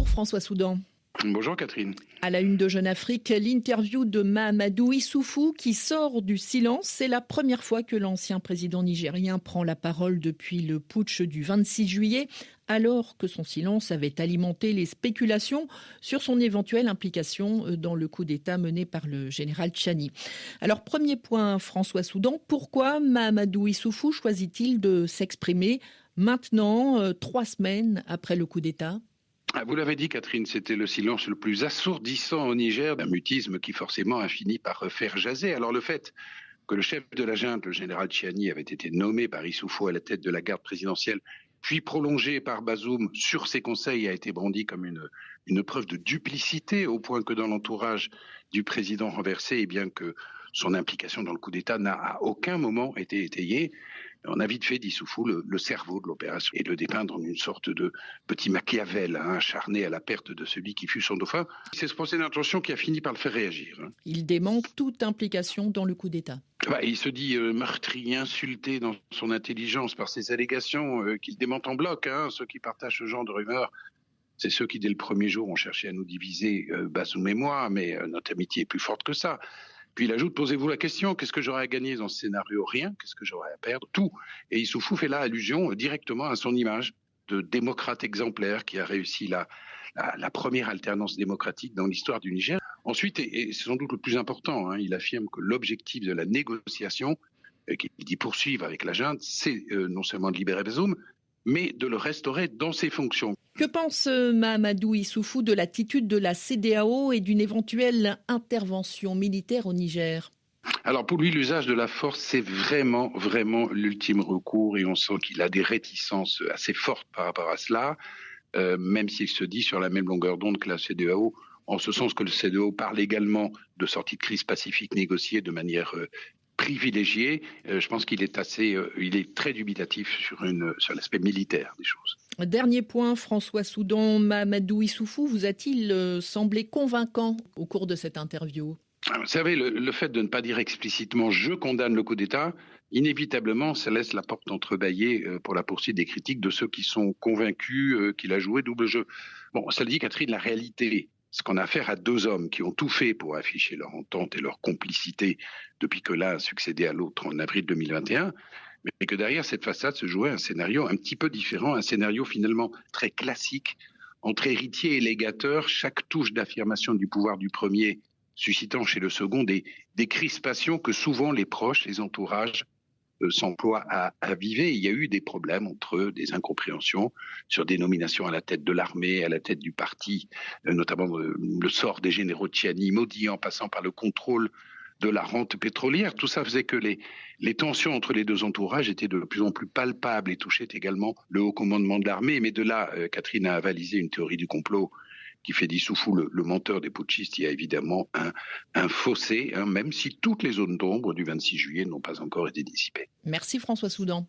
Bonjour François Soudan. Bonjour Catherine. À la une de Jeune Afrique, l'interview de Mahamadou Issoufou qui sort du silence. C'est la première fois que l'ancien président nigérien prend la parole depuis le putsch du 26 juillet, alors que son silence avait alimenté les spéculations sur son éventuelle implication dans le coup d'État mené par le général Tchani. Alors, premier point, François Soudan, pourquoi Mahamadou Issoufou choisit-il de s'exprimer maintenant, 3 semaines après le coup d'État ? Vous l'avez dit Catherine, c'était le silence le plus assourdissant au Niger, d'un mutisme qui forcément a fini par faire jaser. Alors le fait que le chef de la junte, le général Tchani, avait été nommé par Issoufou à la tête de la garde présidentielle, puis prolongé par Bazoum sur ses conseils, a été brandi comme une preuve de duplicité, au point que dans l'entourage du président renversé, et bien que son implication dans le coup d'État n'a à aucun moment été étayée, on a vite fait d'Issoufou le cerveau de l'opération et le dépeindre en une sorte de petit Machiavel, acharné à la perte de celui qui fut son dauphin. C'est ce procès d'intention qui a fini par le faire réagir. Il dément toute implication dans le coup d'État. Il se dit meurtri, insulté dans son intelligence par ces allégations qu'il démente en bloc. Ceux qui partagent ce genre de rumeurs, c'est ceux qui dès le premier jour ont cherché à nous diviser, Bazoum et moi, mais notre amitié est plus forte que ça. Puis il ajoute, posez-vous la question, qu'est-ce que j'aurais à gagner dans ce scénario ? Rien. Qu'est-ce que j'aurais à perdre ? Tout. Et Issoufou fait là allusion directement à son image de démocrate exemplaire qui a réussi la première alternance démocratique dans l'histoire du Niger. Ensuite, et c'est sans doute le plus important, il affirme que l'objectif de la négociation qu'il dit poursuivre avec la junte, c'est non seulement de libérer Bazoum, mais de le restaurer dans ses fonctions. Que pense Mahamadou Issoufou de l'attitude de la CEDEAO et d'une éventuelle intervention militaire au Niger ? Alors pour lui, l'usage de la force, c'est vraiment l'ultime recours et on sent qu'il a des réticences assez fortes par rapport à cela, même s'il se dit sur la même longueur d'onde que la CEDEAO, en ce sens que le CEDEAO parle également de sortie de crise pacifique négociée de manière privilégié. Je pense qu'il est il est très dubitatif sur l'aspect militaire des choses. Dernier point, François Soudan, Mahamadou Issoufou vous a-t-il semblé convaincant au cours de cette interview ? Vous savez, le fait de ne pas dire explicitement « je condamne le coup d'État », inévitablement, ça laisse la porte entrebâillée pour la poursuite des critiques de ceux qui sont convaincus qu'il a joué double jeu. Bon, ça le dit Catherine, la réalité, ce qu'on a affaire à deux hommes qui ont tout fait pour afficher leur entente et leur complicité depuis que l'un a succédé à l'autre en avril 2021, mais que derrière cette façade se jouait un scénario un petit peu différent, un scénario finalement très classique, entre héritier et légateur, chaque touche d'affirmation du pouvoir du premier suscitant chez le second des crispations que souvent les proches, les entourages s'emploient à aviver. Il y a eu des problèmes entre eux, des incompréhensions sur des nominations à la tête de l'armée, à la tête du parti, notamment le sort des généraux Tchani maudits en passant par le contrôle de la rente pétrolière. Tout ça faisait que les tensions entre les deux entourages étaient de plus en plus palpables et touchaient également le haut commandement de l'armée. Mais de là, Catherine a avalisé une théorie du complot qui fait d'Issoufou le menteur des putschistes. Il y a évidemment un fossé, même si toutes les zones d'ombre du 26 juillet n'ont pas encore été dissipées. Merci François Soudan.